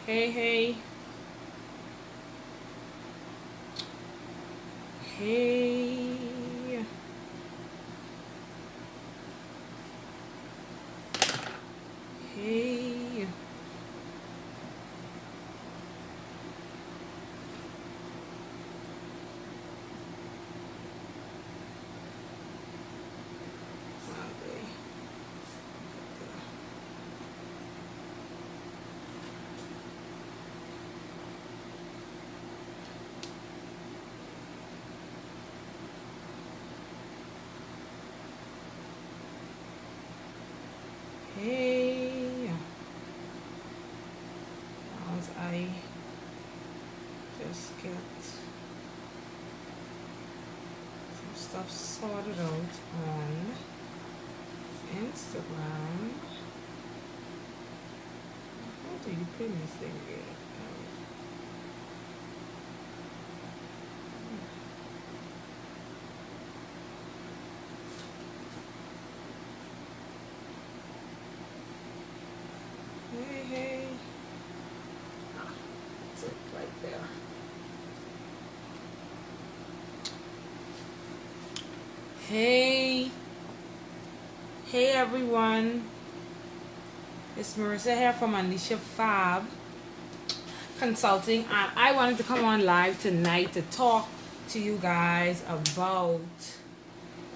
Hey, hey. Hey. Hey. Hey. As I just get some stuff sorted out on Instagram. How do you pin this thing here? Hey, hey. That's it right there. Hey. Hey everyone. It's Marissa here from UnleashYourFab Consulting, and I wanted to come on live tonight to talk to you guys about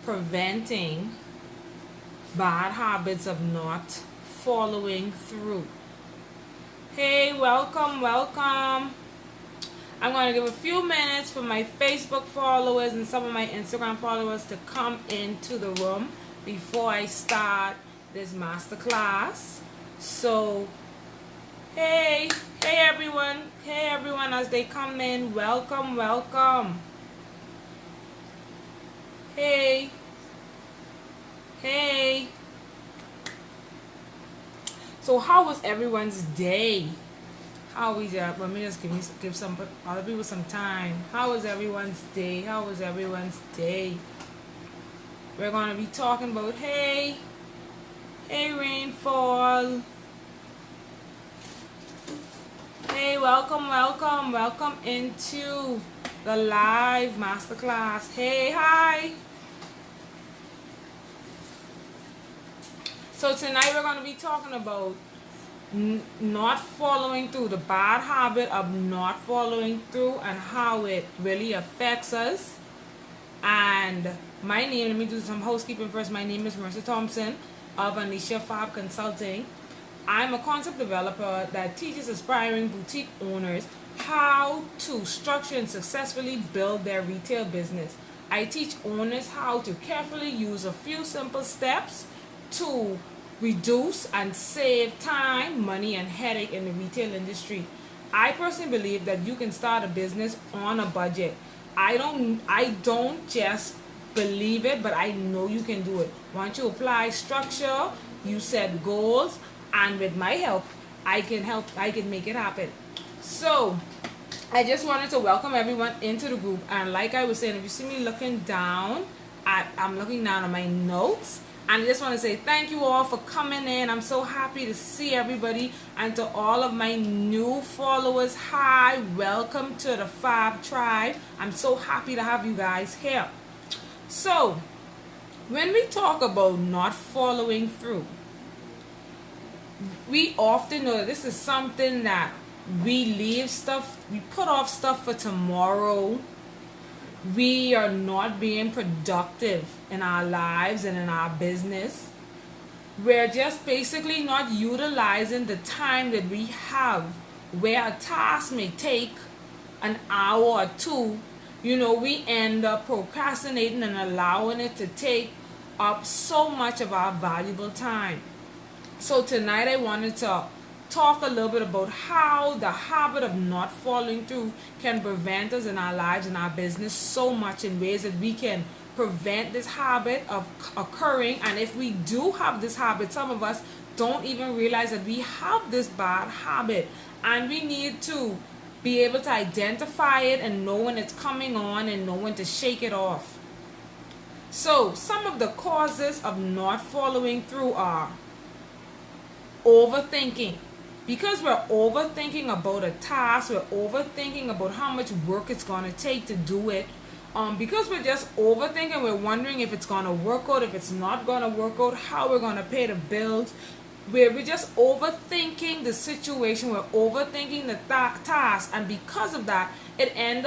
preventing bad habits of not following through. Hey, welcome. I'm going to give a few minutes for my Facebook followers and some of my Instagram followers to come into the room before I start this masterclass. So, hey everyone, as they come in, welcome. Hey. So how was everyone's day? How is that? Let me just give some other people some time. How was everyone's day? We're gonna be talking about hey rainfall. Hey, welcome into the live masterclass. Hey, hi. So tonight we're going to be talking about not following through, the bad habit of not following through and how it really affects us. And my name, let me do some housekeeping first. My name is Marissa Thompson of UnleashYourFab Consulting. I'm a concept developer that teaches aspiring boutique owners how to structure and successfully build their retail business. I teach owners how to carefully use a few simple steps to reduce and save time, money, and headache in the retail industry. I personally believe that you can start a business on a budget. I don't just believe it, but I know you can do it. Once you apply structure, you set goals, and with my help, I can make it happen. So I just wanted to welcome everyone into the group. And like I was saying, if you see me looking down, I'm looking down at my notes. And I just want to say thank you all for coming in. I'm so happy to see everybody. And to all of my new followers, hi, welcome to the Fab Tribe. I'm so happy to have you guys here. So when we talk about not following through, we often know that this is something that we put off stuff for tomorrow. We are not being productive in our lives and in our business. We're just basically not utilizing the time that we have, where a task may take an hour or two. We end up procrastinating and allowing it to take up so much of our valuable time. So tonight I wanted to talk a little bit about how the habit of not following through can prevent us in our lives and our business so much, in ways that we can prevent this habit of occurring. And if we do have this habit, some of us don't even realize that we have this bad habit, and we need to be able to identify it and know when it's coming on and know when to shake it off. So some of the causes of not following through are overthinking. because we're overthinking about a task, we're overthinking about how much work it's going to take to do it. Because we're just overthinking, we're wondering if it's going to work out, if it's not going to work out, how we're going to pay the bills. We're just overthinking the situation, we're overthinking the task, and because of that, it ends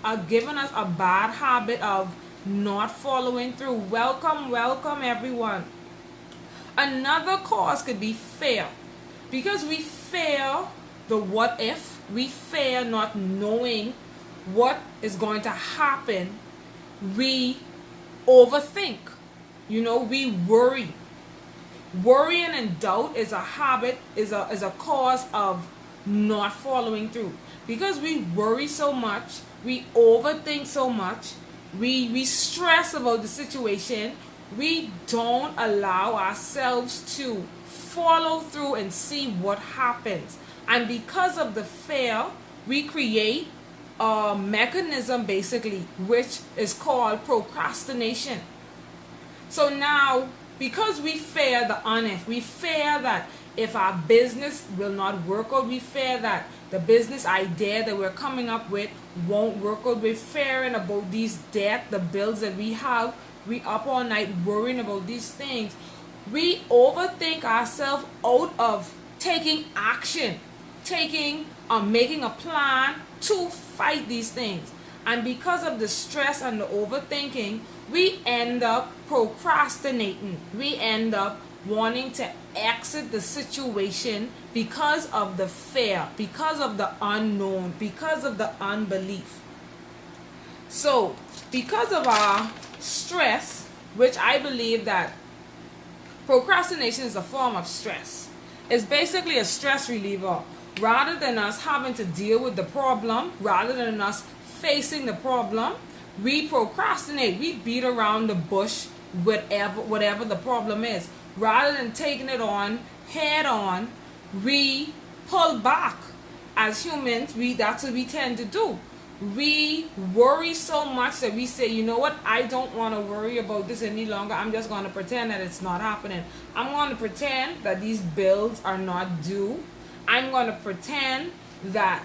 up giving us a bad habit of not following through. Welcome everyone. Another cause could be fear, because we fear the what if, we fear not knowing what is going to happen. We overthink, we worry. Worrying and doubt is a habit, is a cause of not following through, because we worry so much, we overthink so much, we stress about the situation, we don't allow ourselves to follow through and see what happens. And because of the fear, we create a mechanism basically, which is called procrastination. So now, because we fear the if, we fear that if our business will not work out, we fear that the business idea that we're coming up with won't work out, we're fearing about these debt, the bills that we have, we up all night worrying about these things. We overthink ourselves out of taking action, making a plan to fight these things. And because of the stress and the overthinking, we end up procrastinating. We end up wanting to exit the situation because of the fear, because of the unknown, because of the unbelief. So, because of our stress, which I believe that procrastination is a form of stress. It's basically a stress reliever. Rather than us having to deal with the problem, rather than us facing the problem, we procrastinate. We beat around the bush, whatever the problem is. Rather than taking it on head on, we pull back. As humans, that's what we tend to do. We worry so much that we say, you know what, I don't want to worry about this any longer. I'm just going to pretend that it's not happening. I'm going to pretend that these bills are not due. I'm going to pretend that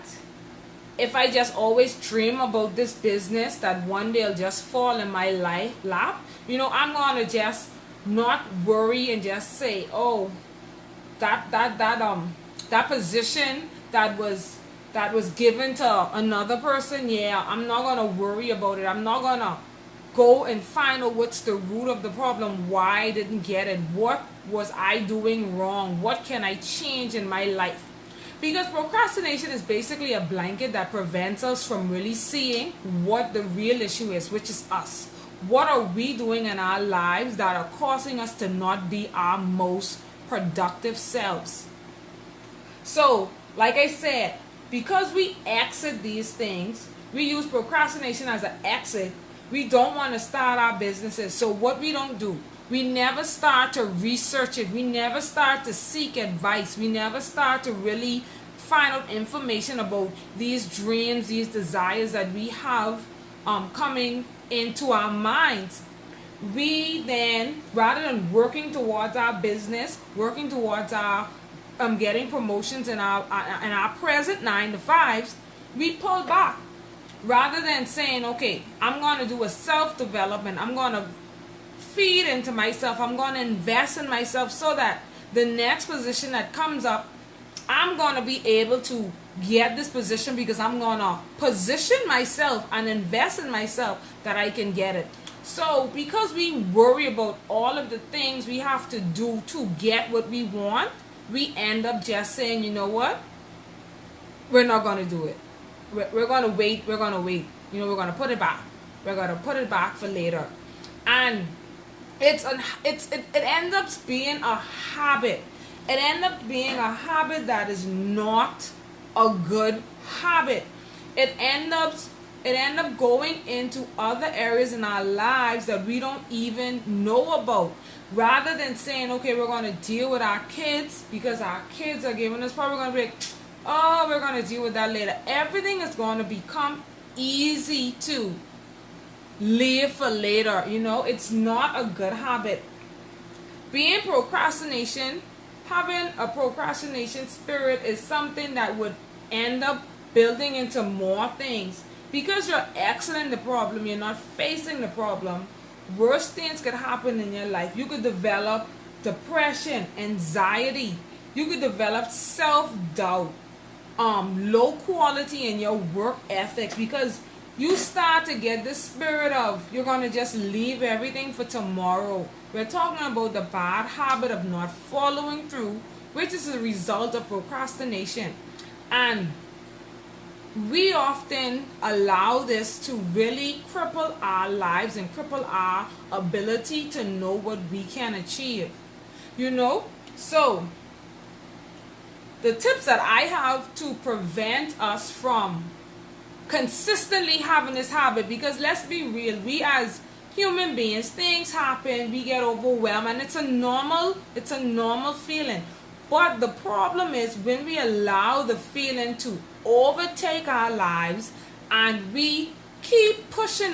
if I just always dream about this business, that one day it'll just fall in my lap. I'm going to just not worry and just say, oh, that position that was given to another person, yeah, I'm not going to worry about it. I'm not going to go and find out what's the root of the problem, why I didn't get it, what was I doing wrong, what can I change in my life. Because procrastination is basically a blanket that prevents us from really seeing what the real issue is, which is us. What are we doing in our lives that are causing us to not be our most productive selves? So, like I said, because we exit these things, we use procrastination as an exit. We don't want to start our businesses. So what we don't do, we never start to research it. We never start to seek advice. We never start to really find out information about these dreams, these desires that we have coming into our minds. We then, rather than working towards our business, working towards our getting promotions in our present 9-to-5s, we pull back. Rather than saying, okay, I'm going to do a self-development, I'm going to feed into myself, I'm going to invest in myself so that the next position that comes up, I'm going to be able to get this position because I'm going to position myself and invest in myself that I can get it. So because we worry about all of the things we have to do to get what we want, we end up just saying, you know what, we're not going to do it. We're going to wait. We're going to wait. We're going to put it back. We're going to put it back for later. And it ends up being a habit. It ends up being a habit that is not a good habit. It ends up going into other areas in our lives that we don't even know about. Rather than saying, okay, we're going to deal with our kids because our kids are giving us, probably going to be like, oh, we're going to deal with that later. Everything is going to become easy to leave for later. It's not a good habit. Being procrastination having a procrastination spirit is something that would end up building into more things. Because you're excellent the problem, you're not facing the problem, worse things could happen in your life. You could develop depression, anxiety. You could develop self-doubt, low quality in your work ethics, because you start to get this spirit of you're going to just leave everything for tomorrow. We're talking about the bad habit of not following through, which is a result of procrastination. And we often allow this to really cripple our lives and cripple our ability to know what we can achieve. So the tips that I have to prevent us from consistently having this habit, because let's be real, we as human beings, things happen, we get overwhelmed, and it's a normal feeling. But the problem is when we allow the feeling to overtake our lives and we keep pushing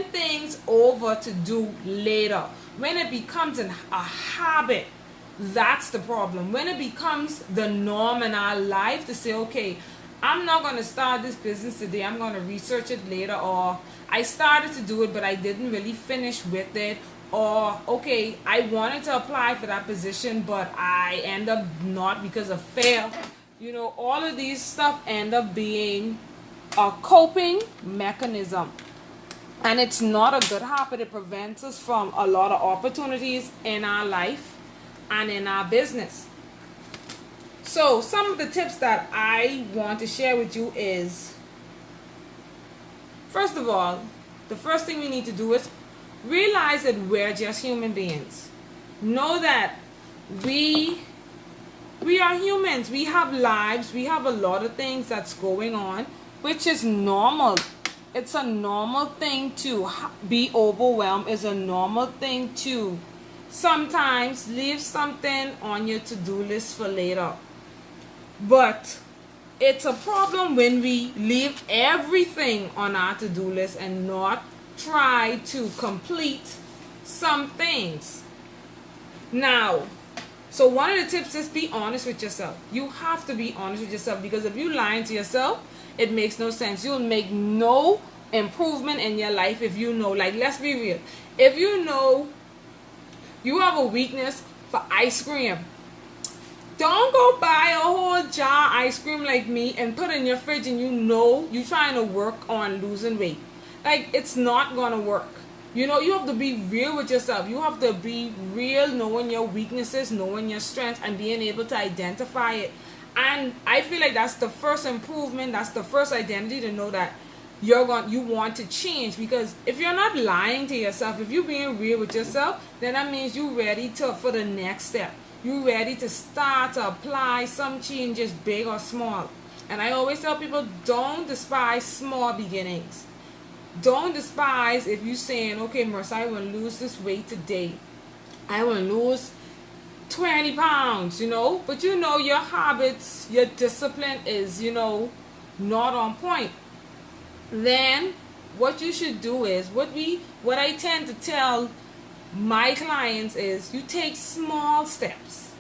things over to do later. When it becomes a habit, that's the problem. When it becomes the norm in our life to say, okay, I'm not going to start this business today, I'm going to research it later, or I started to do it but I didn't really finish with it, or okay, I wanted to apply for that position but I end up not because of fear. All of these stuff end up being a coping mechanism, and it's not a good habit. It prevents us from a lot of opportunities in our life and in our business. So some of the tips that I want to share with you is, first of all, the first thing we need to do is realize that we're just human beings. Know that we are humans. We have lives. We have a lot of things that's going on, which is normal. It's a normal thing to be overwhelmed. It's a normal thing to sometimes leave something on your to-do list for later. But it's a problem when we leave everything on our to-do list and not try to complete some things. Now, so one of the tips is be honest with yourself. You have to be honest with yourself, because if you lie to yourself, it makes no sense. You'll make no improvement in your life if you know, like, let's be real. If you know you have a weakness for ice cream, don't go buy a whole jar of ice cream like me and put it in your fridge and you're trying to work on losing weight. Like, it's not going to work. You have to be real with yourself. You have to be real, knowing your weaknesses, knowing your strengths, and being able to identify it. And I feel like that's the first improvement. That's the first identity, to know that you want to change. Because if you're not lying to yourself, if you're being real with yourself, then that means you're ready for the next step. You're ready to start to apply some changes, big or small. And I always tell people, don't despise small beginnings. Don't despise if you're saying, okay, Marissa, I want to lose this weight today. I want to lose 20 pounds, But your habits, your discipline is, not on point. Then what you should do is, what I tend to tell my clients is, you take small steps.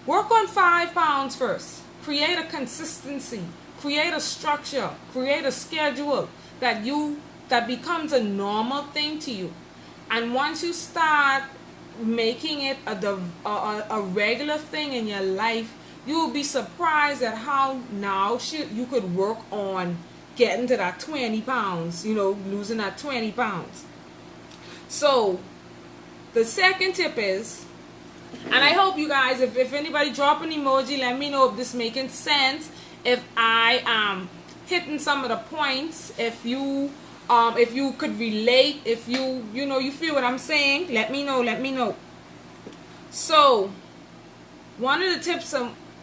Work on 5 pounds first. Create a consistency. Create a structure. Create a schedule that becomes a normal thing to you. And once you start making it a regular thing in your life, you will be surprised at how now you could work on getting to that 20 pounds, losing that 20 pounds. So the second tip is, and I hope you guys, if anybody drop an emoji, let me know if this making sense, if I am hitting some of the points, if you could relate, if you feel what I'm saying, let me know. So one of the tips,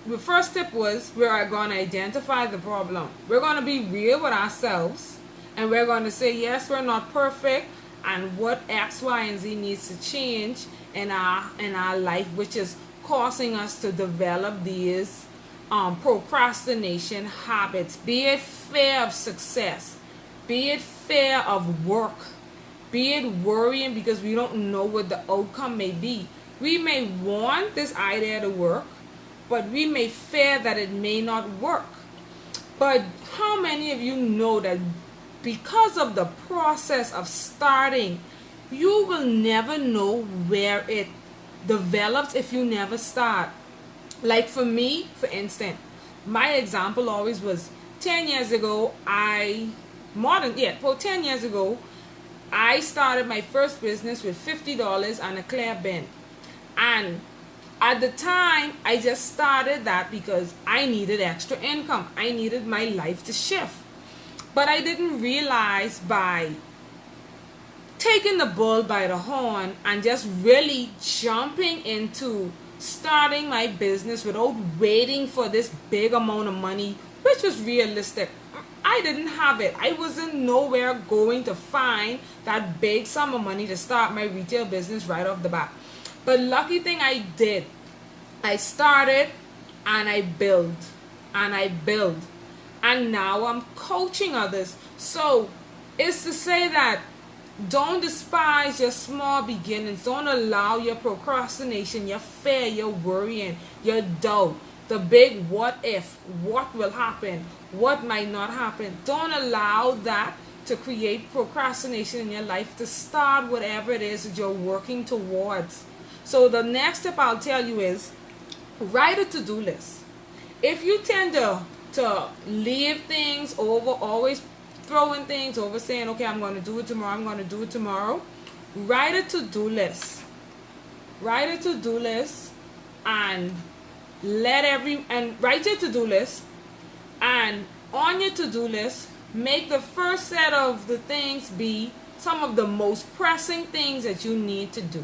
the first tip was, we're going to identify the problem. We're going to be real with ourselves, and we're going to say, yes, we're not perfect, and what X, Y, and Z needs to change in our life, which is causing us to develop these procrastination habits. Be it fear of success, be it fear of work, be it worrying because we don't know what the outcome may be. We may want this idea to work, but we may fear that it may not work. But how many of you know that because of the process of starting, you will never know where it develops if you never start? Like for me, for instance, my example always was 10 years ago, 10 years ago, I started my first business with $50 and a clear bin. And at the time, I just started that because I needed extra income. I needed my life to shift. But I didn't realize by taking the bull by the horn and just really jumping into starting my business without waiting for this big amount of money, which was realistic. I didn't have it. I wasn't nowhere going to find that big sum of money to start my retail business right off the bat. But lucky thing I did, I started and I built and I built, and now I'm coaching others. So it's to say that don't despise your small beginnings. Don't allow your procrastination, your fear, your worrying, your doubt, the big what if, what will happen, what might not happen. Don't allow that to create procrastination in your life to start whatever it is that you're working towards. So the next step I'll tell you is write a to-do list. If you tend to leave things over, always throwing things over, saying, okay, I'm going to do it tomorrow, I'm going to do it tomorrow, write a to-do list. Write a to-do list and write your to-do list, and on your to-do list, make the first set of the things be some of the most pressing things that you need to do.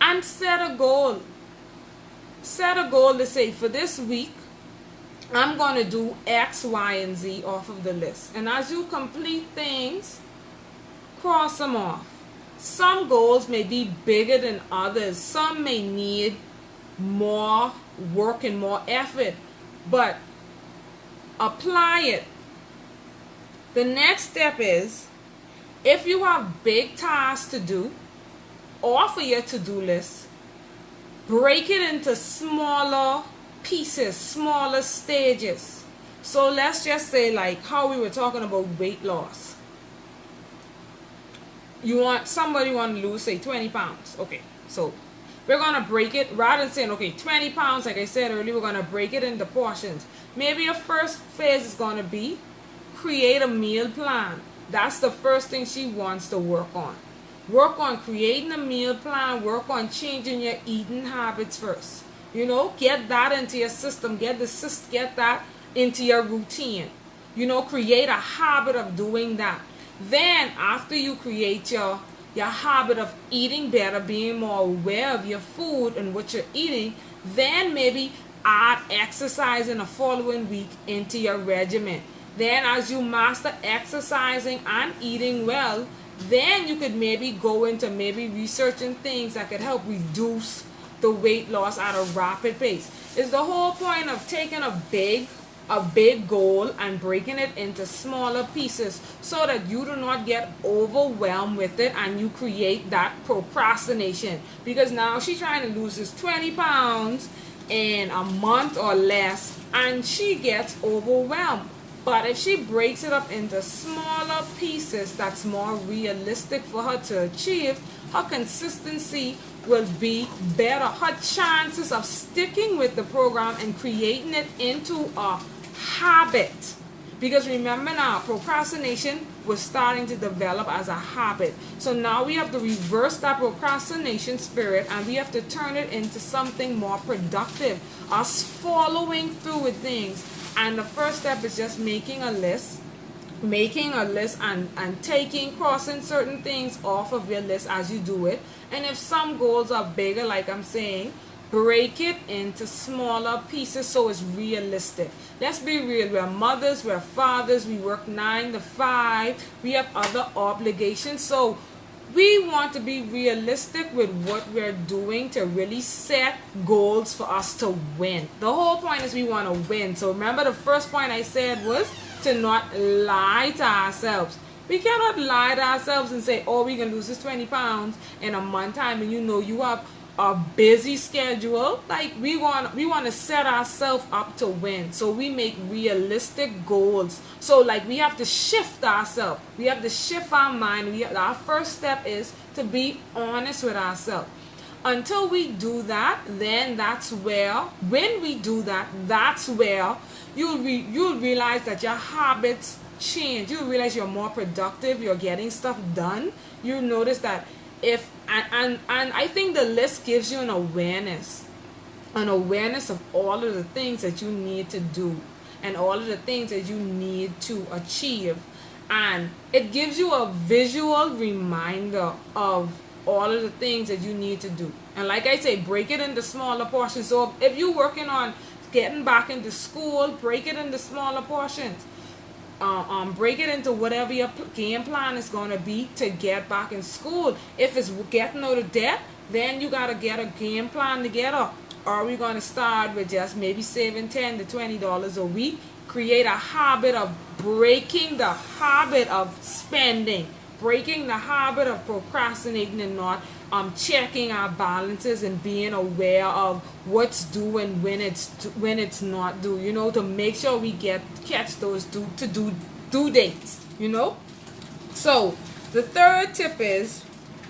And set a goal. Set a goal to say, for this week, I'm going to do X, Y, and Z off of the list. And as you complete things, cross them off. Some goals may be bigger than others. Some may need more work and more effort. But apply it. The next step is, if you have big tasks to do, off of your to-do list, break it into smaller pieces, smaller stages. So let's just say, like how we were talking about weight loss. Somebody want to lose, say, 20 pounds. Okay, so we're going to break it, rather than saying, okay, 20 pounds, like I said earlier, we're going to break it into portions. Maybe your first phase is going to be create a meal plan. That's the first thing she wants to work on. Work on creating a meal plan. Work on changing your eating habits first. Get that into your system. Get that into your routine. Create a habit of doing that. Then after you create your habit of eating better, being more aware of your food and what you're eating, then maybe add exercise in the following week into your regimen. Then as you master exercising and eating well, then you could maybe go into researching things that could help reduce the weight loss at a rapid pace. It's the whole point of taking a big goal and breaking it into smaller pieces so that you do not get overwhelmed with it and you create that procrastination. Because now she's trying to lose this 20 pounds in a month or less and she gets overwhelmed. But if she breaks it up into smaller pieces that's more realistic for her to achieve, her consistency will be better. Her chances of sticking with the program and creating it into a habit. Because remember now, procrastination was starting to develop as a habit. So now we have to reverse that procrastination spirit and we have to turn it into something more productive. Us following through with things. And the first step is just making a list and crossing certain things off of your list as you do it. And if some goals are bigger, like I'm saying, break it into smaller pieces so it's realistic. Let's be real. We're mothers, we're fathers, we work 9 to 5, we have other obligations. So we want to be realistic with what we're doing to really set goals for us to win. The whole point is we want to win. So remember, the first point I said was to not lie to ourselves. We cannot lie to ourselves and say, oh, we can lose this 20 pounds in a month time, and you have a busy schedule. Like we want to set ourselves up to win, so we make realistic goals. So like we have to shift ourselves, we have to shift our mind. Our first step is to be honest with ourselves. Until we do that, then that's where, when we do that, that's where you'll realize that your habits change. You'll realize you're more productive, you're getting stuff done. You'll notice that if and I think the list gives you an awareness of all of the things that you need to do and all of the things that you need to achieve, and it gives you a visual reminder of all of the things that you need to do. And like I say, break it into smaller portions. So if you're working on getting back into school, break it into smaller portions. Break it into whatever your game plan is going to be to get back in school. If it's getting out of debt, then you got to get a game plan together. Are we going to start with just maybe saving $10 to $20 a week? Create a habit of breaking the habit of spending, breaking the habit of procrastinating and not checking our balances and being aware of what's due and when it's not due, you know, to make sure we catch those due dates, you know. So the third tip is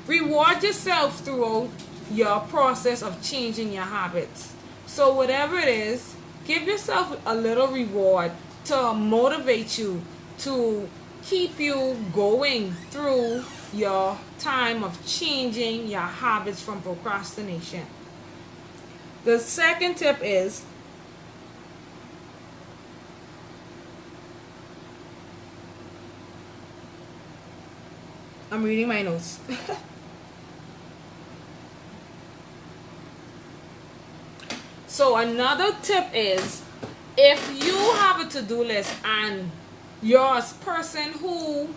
reward yourself throughout your process of changing your habits. So whatever it is, give yourself a little reward to motivate you, to keep you going through your time of changing your habits from procrastination. The second tip is I'm reading my notes. So another tip is, if you have a to-do list and you're a person who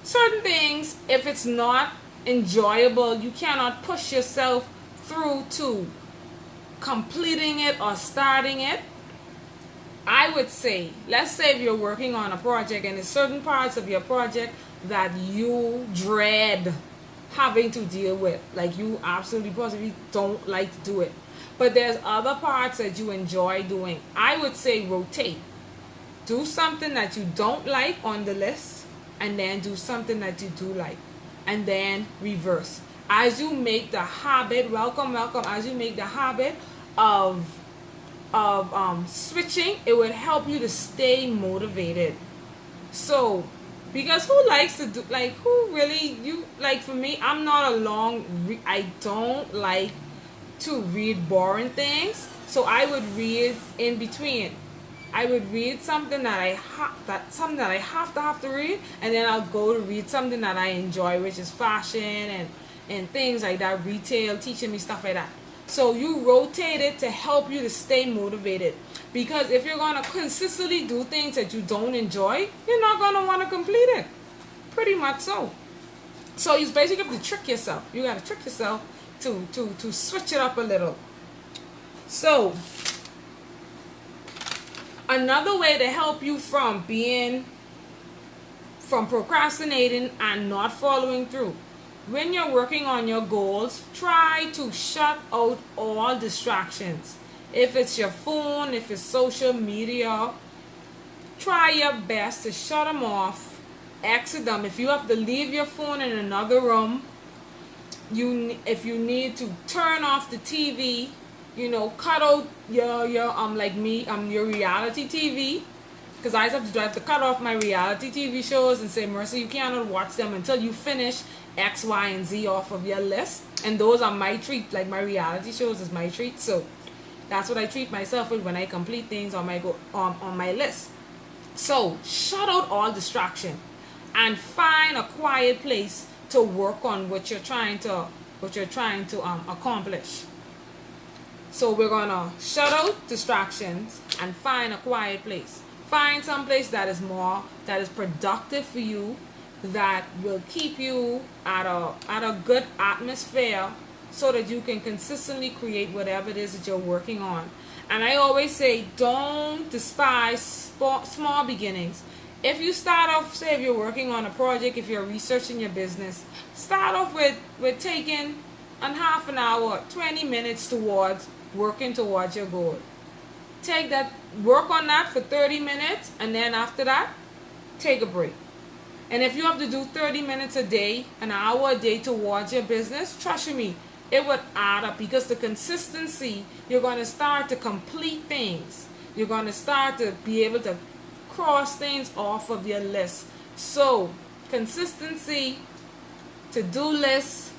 certain things, if it's not enjoyable, you cannot push yourself through to completing it or starting it, I would say, let's say if you're working on a project and there's certain parts of your project that you dread having to deal with, like you absolutely positively don't like to do it, but there's other parts that you enjoy doing, I would say rotate. Do something that you don't like on the list, and then do something that you do like, and then reverse. As you make the habit, welcome, as you make the habit of switching, it would help you to stay motivated. So, because who likes to do, like, who really, you, like for me, I'm not I don't like to read boring things, so I would read in between. I would read something that I have to read, and then I'll go to read something that I enjoy, which is fashion and things like that, retail, teaching me stuff like that. So you rotate it to help you to stay motivated, because if you're going to consistently do things that you don't enjoy, you're not going to want to complete it. Pretty much so. So you basically have to trick yourself. You got to trick yourself to switch it up a little. So another way to help you from procrastinating and not following through, when you're working on your goals, try to shut out all distractions. If it's your phone, if it's social media, try your best to shut them off, exit them. If you have to leave your phone in another room, if you need to turn off the TV, you know, cut out your like me, your reality TV, because I have to cut off my reality TV shows and say, Mercy, you cannot watch them until you finish X, Y, and Z off of your list. And those are my treat. Like my reality shows is my treat. So that's what I treat myself with when I complete things on my list. So shut out all distraction and find a quiet place to work on what you're trying to accomplish. So we're gonna shut out distractions and find a quiet place. Find some place that is productive for you, that will keep you at a good atmosphere, so that you can consistently create whatever it is that you're working on. And I always say, don't despise small beginnings. If you start off, say if you're working on a project, if you're researching your business, start off with taking and half an hour, 20 minutes towards working towards your goal. Take that, work on that for 30 minutes, and then after that, take a break. And if you have to do 30 minutes a day, an hour a day towards your business, trust me, it would add up, because the consistency, you're going to start to complete things. You're going to start to be able to cross things off of your list. So, consistency, to-do lists,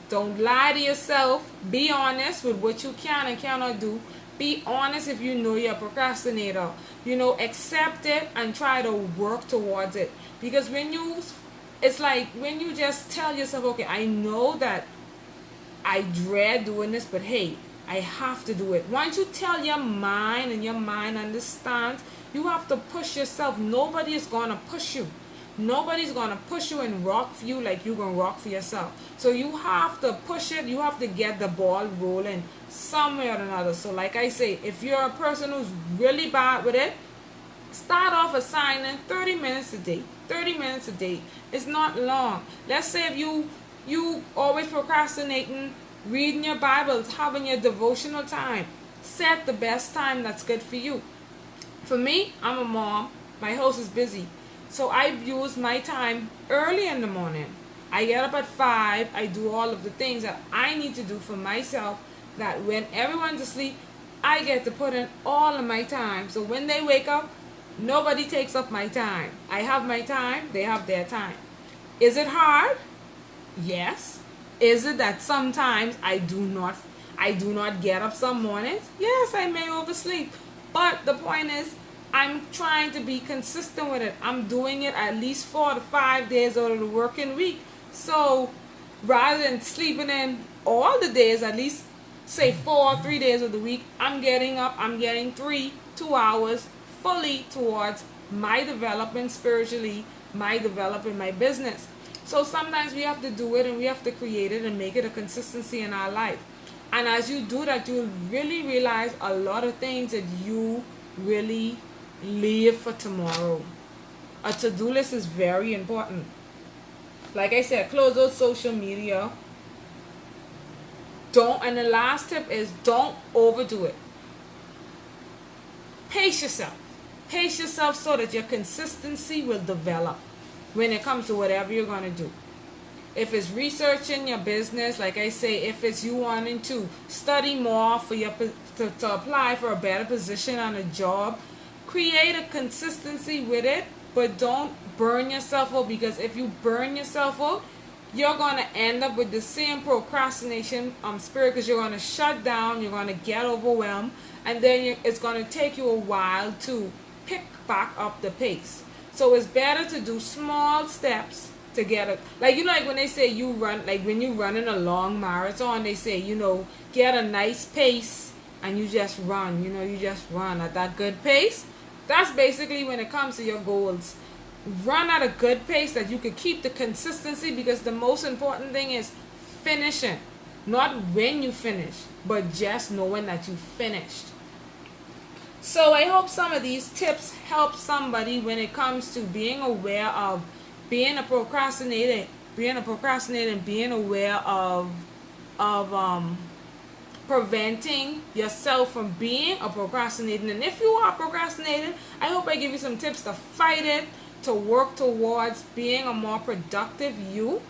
don't lie to yourself. Be honest with what you can and cannot do. Be honest if you know you're a procrastinator. Accept it and try to work towards it. Because it's like when you just tell yourself, okay, I know that I dread doing this, but hey, I have to do it. Once you tell your mind and your mind understands, you have to push yourself. Nobody is going to push you. Nobody's going to push you and rock for you like you're going to rock for yourself. So you have to push it. You have to get the ball rolling somewhere or another. So like I say, if you're a person who's really bad with it, start off assigning 30 minutes a day. 30 minutes a day. It's not long. Let's say if you always procrastinating, reading your Bible, having your devotional time, set the best time that's good for you. For me, I'm a mom. My house is busy. So I use my time early in the morning. I get up at 5. I do all of the things that I need to do for myself, that when everyone's asleep, I get to put in all of my time. So when they wake up, nobody takes up my time. I have my time. They have their time. Is it hard? Yes. Is it that sometimes I do not get up some mornings? Yes, I may oversleep. But the point is, I'm trying to be consistent with it. I'm doing it at least 4 to 5 days out of the working week. So rather than sleeping in all the days, at least say 4 or 3 days of the week, I'm getting up, I'm getting 2 hours fully towards my development spiritually, my developing my business. So sometimes we have to do it, and we have to create it and make it a consistency in our life. And as you do that, you'll really realize a lot of things that you really leave for tomorrow. A to-do list is very important. Like I said, close out social media. And the last tip is, don't overdo it. Pace yourself. Pace yourself so that your consistency will develop when it comes to whatever you're going to do. If it's researching your business, like I say, if it's you wanting to study more for to apply for a better position on a job, create a consistency with it, but don't burn yourself out, because if you burn yourself out, you're going to end up with the same procrastination spirit, because you're going to shut down, you're going to get overwhelmed, and then it's going to take you a while to pick back up the pace. So it's better to do small steps to get it. Like when they say you run, like when you run in a long marathon, they say, get a nice pace and you just run, you just run at that good pace. That's basically when it comes to your goals. Run at a good pace that you could keep the consistency, because the most important thing is finishing. Not when you finish, but just knowing that you finished. So I hope some of these tips help somebody when it comes to being aware of being a procrastinator, and being aware of preventing yourself from being a procrastinator. And if you are procrastinating, I hope I give you some tips to fight it, to work towards being a more productive you.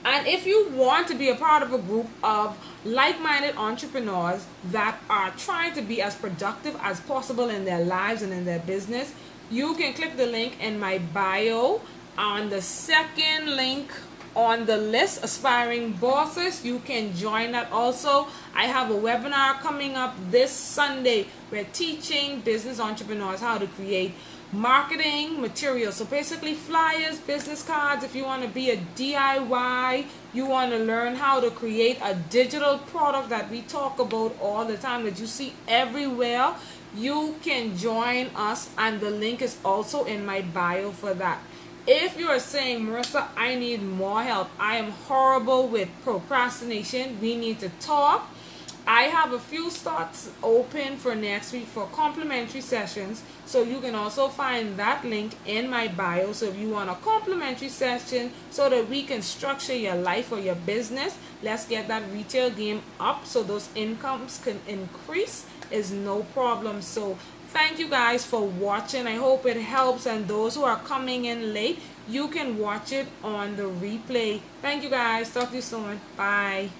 And if you want to be a part of a group of like-minded entrepreneurs that are trying to be as productive as possible in their lives and in their business, you can click the link in my bio on the second link on the list, Aspiring Bosses. You can join that also. I have a webinar coming up this Sunday. We're teaching business entrepreneurs how to create marketing materials. So basically flyers, business cards. If you want to be a DIY, you want to learn how to create a digital product that we talk about all the time, that you see everywhere, you can join us, and the link is also in my bio for that. If you are saying, Marissa, I need more help, I am horrible with procrastination, we need to talk, I have a few slots open for next week for complimentary sessions, so you can also find that link in my bio. So if you want a complimentary session so that we can structure your life or your business, let's get that retail game up so those incomes can increase, is no problem. So thank you guys for watching. I hope it helps, and those who are coming in late, you can watch it on the replay. Thank you guys. Talk to you soon. Bye.